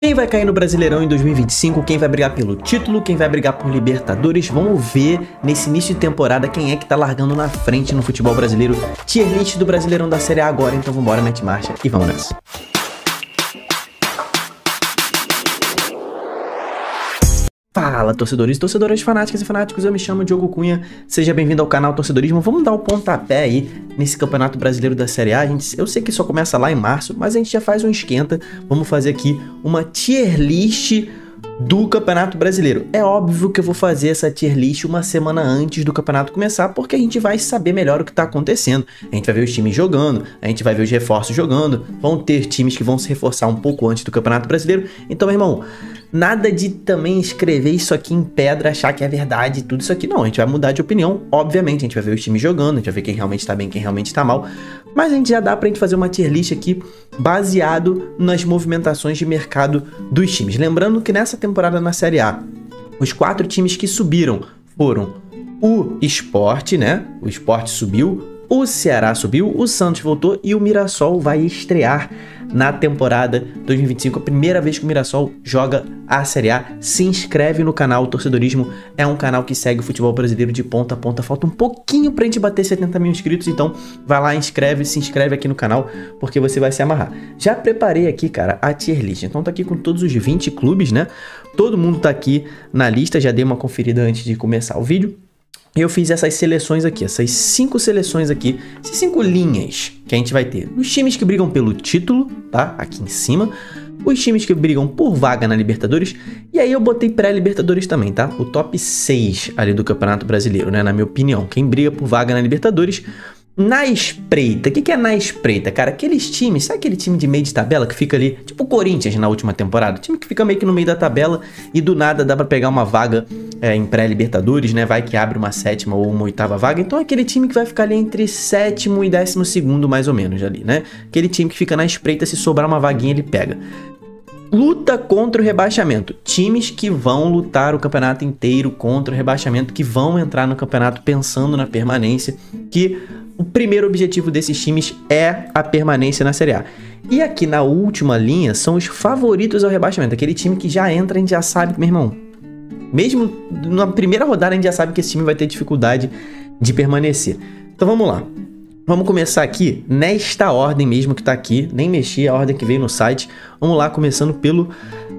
Quem vai cair no Brasileirão em 2025, quem vai brigar pelo título, quem vai brigar por Libertadores, vamos ver nesse início de temporada quem é que tá largando na frente no futebol brasileiro. Tier list do Brasileirão da Série A agora, então vambora, mete marcha e vamos nessa. Fala, torcedores e torcedoras, fanáticas e fanáticos, eu me chamo Diogo Cunha, seja bem-vindo ao canal Torcedorismo. Vamos dar o pontapé aí nesse Campeonato Brasileiro da Série A. Eu sei que só começa lá em março, mas a gente já faz um esquenta. Vamos fazer aqui uma tier list do Campeonato Brasileiro. É óbvio que eu vou fazer essa tier list uma semana antes do campeonato começar, porque a gente vai saber melhor o que tá acontecendo. A gente vai ver os times jogando, a gente vai ver os reforços jogando, vão ter times que vão se reforçar um pouco antes do Campeonato Brasileiro. Então, meu irmão, nada de também escrever isso aqui em pedra, achar que é verdade, tudo isso aqui. Não, a gente vai mudar de opinião, obviamente. A gente vai ver os times jogando, a gente vai ver quem realmente tá bem, quem realmente tá mal. Mas a gente já dá pra gente fazer uma tier list aqui baseado nas movimentações de mercado dos times. Lembrando que nessa temporada na Série A, os 4 times que subiram foram o Sport, né? O Sport subiu, o Ceará subiu, o Santos voltou e o Mirassol vai estrear na temporada 2025. A primeira vez que o Mirassol joga a Série A. Se inscreve no canal Torcedorismo. É um canal que segue o futebol brasileiro de ponta a ponta. Falta um pouquinho pra gente bater 70 mil inscritos. Então vai lá, se inscreve aqui no canal, porque você vai se amarrar. Já preparei aqui, cara, a tier list. Então tá aqui com todos os 20 clubes, né? Todo mundo tá aqui na lista. Já dei uma conferida antes de começar o vídeo. Eu fiz essas seleções aqui, essas 5 seleções aqui, essas 5 linhas que a gente vai ter. Os times que brigam pelo título, tá? Aqui em cima. Os times que brigam por vaga na Libertadores. E aí eu botei pré-Libertadores também, tá? O top 6 ali do Campeonato Brasileiro, né? Na minha opinião. Quem briga por vaga na Libertadores. Na espreita, o que é na espreita, cara? Aqueles times, sabe aquele time de meio de tabela que fica ali, tipo o Corinthians na última temporada? Time que fica meio que no meio da tabela e do nada dá pra pegar uma vaga em pré-Libertadores, né? Vai que abre uma 7ª ou uma 8ª vaga. Então é aquele time que vai ficar ali entre 7º e 12º mais ou menos ali, né? Aquele time que fica na espreita, se sobrar uma vaguinha ele pega. Luta contra o rebaixamento. Times que vão lutar o campeonato inteiro contra o rebaixamento, que vão entrar no campeonato pensando na permanência, que o primeiro objetivo desses times é a permanência na Série A. E aqui na última linha são os favoritos ao rebaixamento. Aquele time que já entra, a gente já sabe, meu irmão, mesmo na primeira rodada a gente já sabe que esse time vai ter dificuldade de permanecer. Então vamos lá. Vamos começar aqui nesta ordem mesmo que tá aqui. Nem mexi, a ordem que veio no site. Vamos lá, começando pelo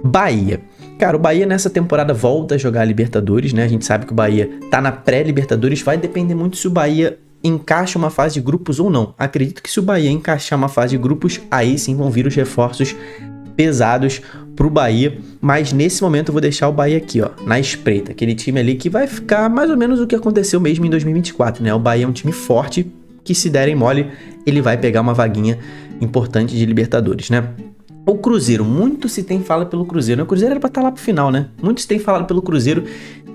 Bahia. Cara, o Bahia nessa temporada volta a jogar a Libertadores, né? A gente sabe que o Bahia tá na pré-Libertadores. Vai depender muito se o Bahia encaixa uma fase de grupos ou não. Acredito que se o Bahia encaixar uma fase de grupos, aí sim vão vir os reforços pesados pro Bahia. Mas nesse momento eu vou deixar o Bahia aqui, ó, na espreita. Aquele time ali que vai ficar mais ou menos o que aconteceu mesmo em 2024, né? O Bahia é um time forte, que se derem mole, ele vai pegar uma vaguinha importante de Libertadores, né? O Cruzeiro, muito se tem fala pelo Cruzeiro, né? O Cruzeiro era pra estar lá pro final, né? Muito se tem falado pelo Cruzeiro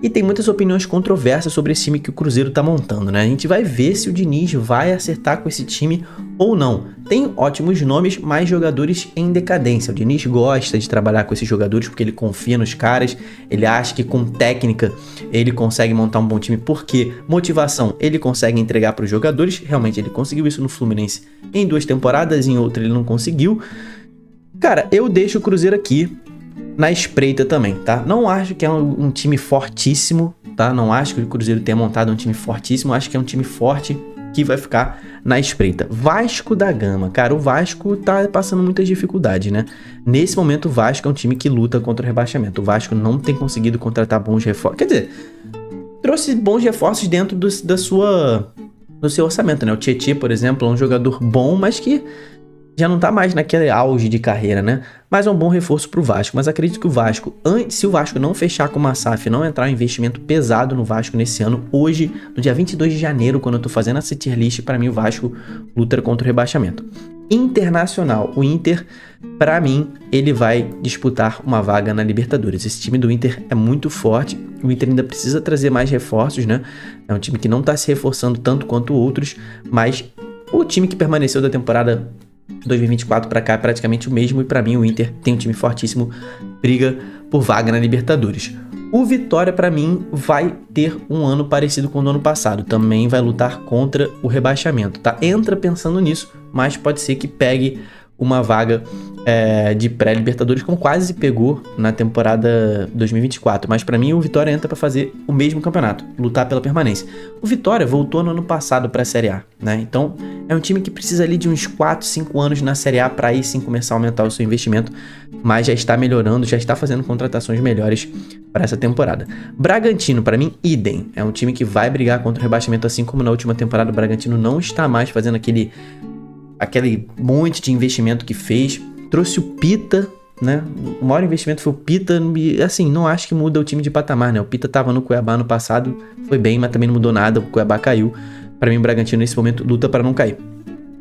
e tem muitas opiniões controversas sobre esse time que o Cruzeiro tá montando, né? A gente vai ver se o Diniz vai acertar com esse time ou não. Tem ótimos nomes, mas jogadores em decadência. O Diniz gosta de trabalhar com esses jogadores porque ele confia nos caras, ele acha que com técnica ele consegue montar um bom time, porque motivação ele consegue entregar para os jogadores. Realmente ele conseguiu isso no Fluminense em 2 temporadas, em outra ele não conseguiu. Cara, eu deixo o Cruzeiro aqui na espreita também, tá? Não acho que é um time fortíssimo, tá? Não acho que o Cruzeiro tenha montado um time fortíssimo. Acho que é um time forte que vai ficar na espreita. Vasco da Gama. Cara, o Vasco tá passando muitas dificuldades, né? Nesse momento, o Vasco é um time que luta contra o rebaixamento. O Vasco não tem conseguido contratar bons reforços. Quer dizer, trouxe bons reforços dentro do seu orçamento, né? O Tietê, por exemplo, é um jogador bom, mas que já não tá mais naquele auge de carreira, né? Mas é um bom reforço pro Vasco. Mas acredito que o Vasco, se o Vasco não fechar com uma SAF, não entrar em investimento pesado no Vasco nesse ano, hoje, no dia 22 de janeiro, quando eu tô fazendo essa tier list, pra mim o Vasco luta contra o rebaixamento. Internacional, o Inter, pra mim, ele vai disputar uma vaga na Libertadores. Esse time do Inter é muito forte, o Inter ainda precisa trazer mais reforços, né? É um time que não tá se reforçando tanto quanto outros, mas o time que permaneceu da temporada 2024 para cá é praticamente o mesmo, e para mim o Inter tem um time fortíssimo, briga por vaga na Libertadores. O Vitória, para mim, vai ter um ano parecido com o do ano passado, também vai lutar contra o rebaixamento, tá? Entra pensando nisso, mas pode ser que pegue uma vaga de pré-Libertadores, como quase pegou na temporada 2024. Mas pra mim o Vitória entra pra fazer o mesmo campeonato, lutar pela permanência. O Vitória voltou no ano passado pra Série A, né? Então é um time que precisa ali de uns 4, 5 anos na Série A pra aí sim começar a aumentar o seu investimento, mas já está melhorando, já está fazendo contratações melhores para essa temporada. Bragantino, pra mim, idem. É um time que vai brigar contra o rebaixamento, assim como na última temporada o Bragantino não está mais fazendo aquele monte de investimento que fez. Trouxe o Pita, né? O maior investimento foi o Pita. E, assim, não acho que muda o time de patamar, né? O Pita tava no Cuiabá no passado, foi bem, mas também não mudou nada. O Cuiabá caiu. Pra mim, o Bragantino nesse momento luta para não cair.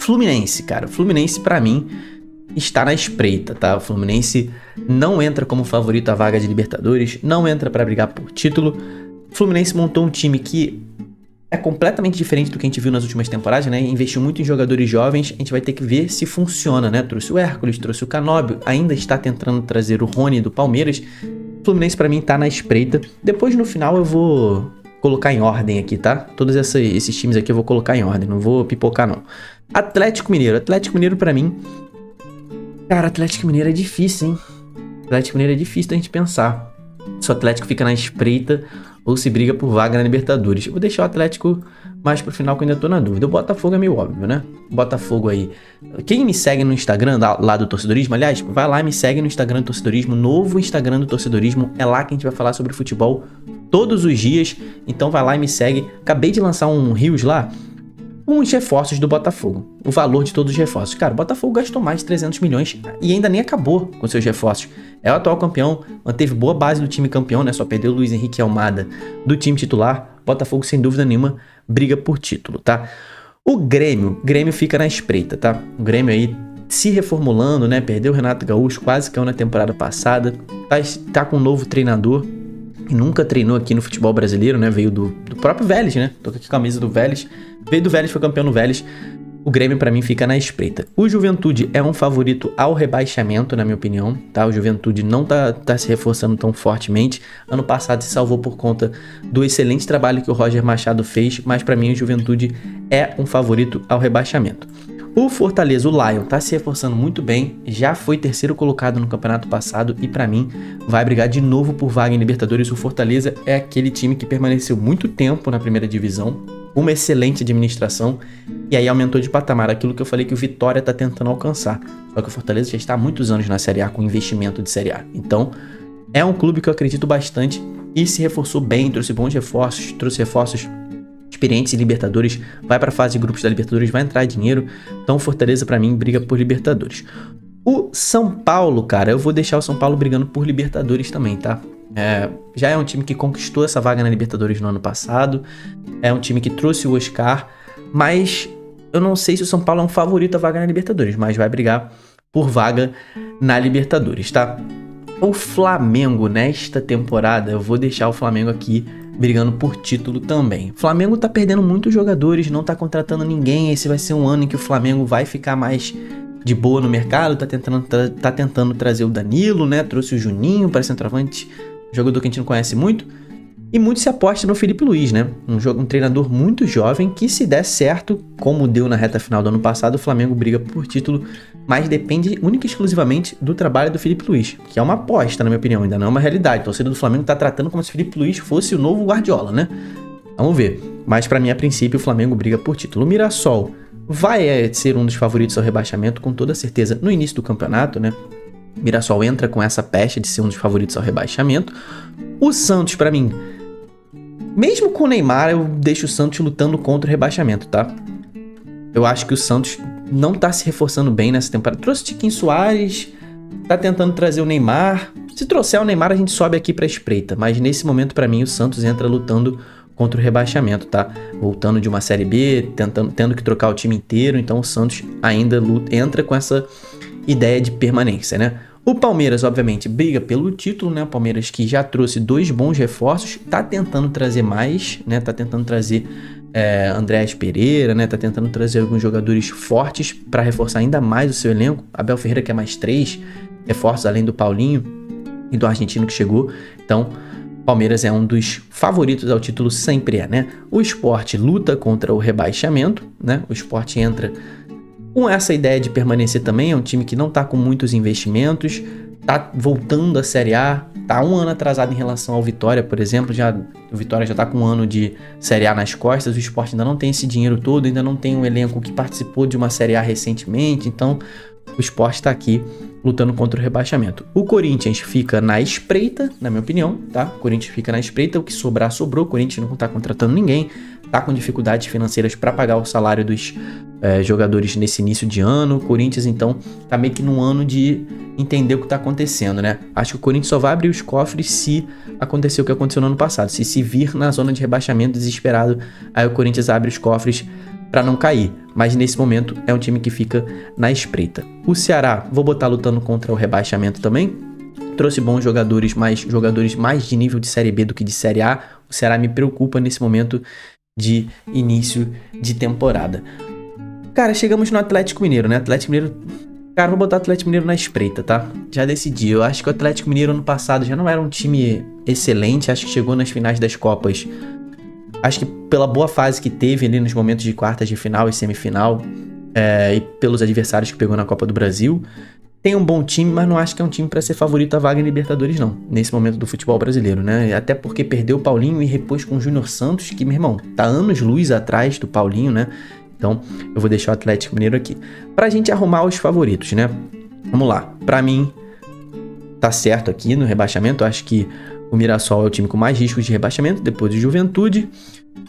Fluminense, cara. Fluminense, pra mim, está na espreita, tá? O Fluminense não entra como favorito à vaga de Libertadores, não entra pra brigar por título. O Fluminense montou um time que é completamente diferente do que a gente viu nas últimas temporadas, né? Investiu muito em jogadores jovens, a gente vai ter que ver se funciona, né? Trouxe o Hércules, trouxe o Canóbio, ainda está tentando trazer o Rony do Palmeiras. O Fluminense pra mim tá na espreita. Depois no final eu vou colocar em ordem aqui, tá? Todos esses times aqui eu vou colocar em ordem, não vou pipocar não. Atlético Mineiro pra mim... Cara, Atlético Mineiro é difícil, hein? Atlético Mineiro é difícil da gente pensar. Se o Atlético fica na espreita ou se briga por vaga na Libertadores. Eu vou deixar o Atlético mais pro final, que eu ainda tô na dúvida. O Botafogo é meio óbvio, né? Botafogo aí. Quem me segue no Instagram lá do Torcedorismo, aliás, vai lá e me segue no Instagram do Torcedorismo, novo Instagram do Torcedorismo. É lá que a gente vai falar sobre futebol todos os dias. Então vai lá e me segue. Acabei de lançar um Reels lá com os reforços do Botafogo. O valor de todos os reforços. Cara, o Botafogo gastou mais de 300 milhões e ainda nem acabou com seus reforços. É o atual campeão, manteve boa base do time campeão, né? Só perdeu o Luiz Henrique Almada do time titular. Botafogo, sem dúvida nenhuma, briga por título, tá? O Grêmio fica na espreita, tá? O Grêmio aí se reformulando, né? Perdeu o Renato Gaúcho, quase caiu na temporada passada. Tá com um novo treinador e nunca treinou aqui no futebol brasileiro, né? Veio do próprio Vélez, né? Tô aqui com a camisa do Vélez. Veio do Vélez, foi campeão no Vélez. O Grêmio, pra mim, fica na espreita. O Juventude é um favorito ao rebaixamento, na minha opinião, tá? O Juventude não tá se reforçando tão fortemente. Ano passado se salvou por conta do excelente trabalho que o Roger Machado fez, mas pra mim o Juventude é um favorito ao rebaixamento. O Fortaleza, o Lion, tá se reforçando muito bem, já foi terceiro colocado no campeonato passado e pra mim vai brigar de novo por vaga em Libertadores. O Fortaleza é aquele time que permaneceu muito tempo na primeira divisão, uma excelente administração, e aí aumentou de patamar, aquilo que eu falei que o Vitória tá tentando alcançar. Só que o Fortaleza já está há muitos anos na Série A com investimento de Série A. Então, é um clube que eu acredito bastante e se reforçou bem, trouxe bons reforços, trouxe reforços experientes em Libertadores, vai para a fase de grupos da Libertadores, vai entrar dinheiro. Então, o Fortaleza, para mim, briga por Libertadores. O São Paulo, cara, eu vou deixar o São Paulo brigando por Libertadores também, tá? Já é um time que conquistou essa vaga na Libertadores no ano passado, é um time que trouxe o Oscar, mas eu não sei se o São Paulo é um favorito à vaga na Libertadores, mas vai brigar por vaga na Libertadores, tá? O Flamengo, nesta temporada, eu vou deixar o Flamengo aqui brigando por título também. O Flamengo tá perdendo muitos jogadores, não tá contratando ninguém, esse vai ser um ano em que o Flamengo vai ficar mais de boa no mercado, tá tentando trazer o Danilo, né? Trouxe o Juninho para centroavante, jogador que a gente não conhece muito. E muito se aposta no Felipe Luiz, né? Um treinador muito jovem que, se der certo, como deu na reta final do ano passado, o Flamengo briga por título, mas depende única e exclusivamente do trabalho do Felipe Luiz, que é uma aposta, na minha opinião, ainda não é uma realidade. A torcida do Flamengo tá tratando como se o Felipe Luiz fosse o novo Guardiola, né? Vamos ver. Mas para mim, a princípio, o Flamengo briga por título. O Mirassol vai ser um dos favoritos ao rebaixamento, com toda certeza, no início do campeonato, né? O Mirassol entra com essa pecha de ser um dos favoritos ao rebaixamento. O Santos, para mim, mesmo com o Neymar, eu deixo o Santos lutando contra o rebaixamento, tá? Eu acho que o Santos não tá se reforçando bem nessa temporada. Trouxe o Tiquinho Soares, tá tentando trazer o Neymar. Se trouxer o Neymar, a gente sobe aqui pra espreita. Mas nesse momento, pra mim, o Santos entra lutando contra o rebaixamento, tá? Voltando de uma Série B, tendo que trocar o time inteiro. Então o Santos ainda entra com essa ideia de permanência, né? O Palmeiras, obviamente, briga pelo título, né? O Palmeiras, que já trouxe 2 bons reforços, tá tentando trazer mais, né? Tá tentando trazer Andréas Pereira, né? Tá tentando trazer alguns jogadores fortes para reforçar ainda mais o seu elenco. Abel Ferreira quer mais 3 reforços, além do Paulinho e do argentino que chegou. Então, Palmeiras é um dos favoritos ao título, sempre é, né? O Sport luta contra o rebaixamento, né? O Sport entra Com essa ideia de permanecer também, é um time que não tá com muitos investimentos, tá voltando à Série A, tá um ano atrasado em relação ao Vitória, por exemplo, o Vitória já tá com um ano de Série A nas costas, o Sport ainda não tem esse dinheiro todo, ainda não tem um elenco que participou de uma Série A recentemente, então o Sport tá aqui lutando contra o rebaixamento. O Corinthians fica na espreita, na minha opinião, tá? O Corinthians fica na espreita, o que sobrar sobrou, o Corinthians não tá contratando ninguém, tá com dificuldades financeiras para pagar o salário dos jogadores nesse início de ano. O Corinthians, então, tá meio que num ano de entender o que tá acontecendo, né? Acho que o Corinthians só vai abrir os cofres se acontecer o que aconteceu no ano passado, se vir na zona de rebaixamento desesperado, aí o Corinthians abre os cofres para não cair, mas nesse momento é um time que fica na espreita. O Ceará, vou botar lutando contra o rebaixamento também, trouxe bons jogadores mais de nível de Série B do que de Série A. O Ceará me preocupa nesse momento de início de temporada. Cara, chegamos no Atlético Mineiro, né? Atlético Mineiro, cara, vou botar o Atlético Mineiro na espreita, tá? Já decidi, eu acho que o Atlético Mineiro ano passado já não era um time excelente, acho que chegou nas finais das Copas. Acho que pela boa fase que teve ali nos momentos de quartas de final e semifinal, e pelos adversários que pegou na Copa do Brasil, tem um bom time, mas não acho que é um time para ser favorito a vaga em Libertadores, não. Nesse momento do futebol brasileiro, né? Até porque perdeu o Paulinho e repôs com o Júnior Santos, que, meu irmão, tá anos-luz atrás do Paulinho, né? Então, eu vou deixar o Atlético Mineiro aqui. Pra gente arrumar os favoritos, né? Vamos lá. Pra mim, tá certo aqui no rebaixamento. Eu acho que o Mirassol é o time com mais riscos de rebaixamento, depois do Juventude.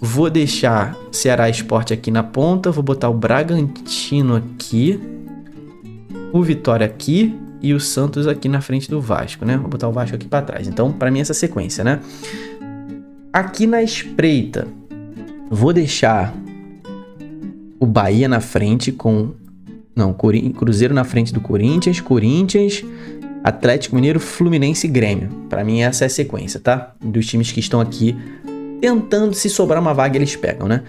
Vou deixar Ceará Sport aqui na ponta. Vou botar o Bragantino aqui. O Vitória aqui. E o Santos aqui na frente do Vasco, né? Vou botar o Vasco aqui pra trás. Então, pra mim, essa sequência, né? Aqui na espreita, vou deixar o Bahia na frente com... Não, Cruzeiro na frente do Corinthians. Atlético Mineiro, Fluminense e Grêmio. Pra mim essa é a sequência, tá? Dos times que estão aqui tentando, se sobrar uma vaga eles pegam, né?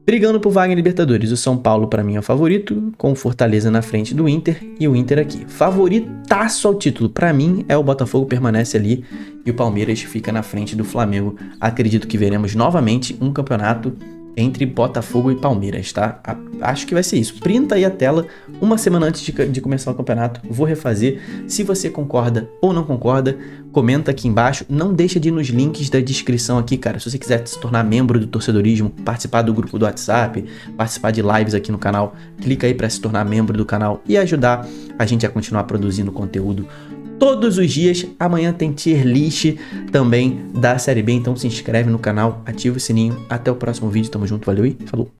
Brigando por vaga em Libertadores, o São Paulo pra mim é o favorito, com o Fortaleza na frente do Inter e o Inter aqui. Favoritaço ao título pra mim é o Botafogo, permanece ali, e o Palmeiras fica na frente do Flamengo. Acredito que veremos novamente um campeonato entre Botafogo e Palmeiras, tá? Acho que vai ser isso. Printa aí a tela uma semana antes de começar o campeonato. Vou refazer. Se você concorda ou não concorda, comenta aqui embaixo. Não deixa de ir nos links da descrição aqui, cara. Se você quiser se tornar membro do Torcedorismo, participar do grupo do WhatsApp, participar de lives aqui no canal, clica aí para se tornar membro do canal e ajudar a gente a continuar produzindo conteúdo todos os dias. Amanhã tem tier list também da Série B, então se inscreve no canal, ativa o sininho. Até o próximo vídeo, tamo junto, valeu e falou!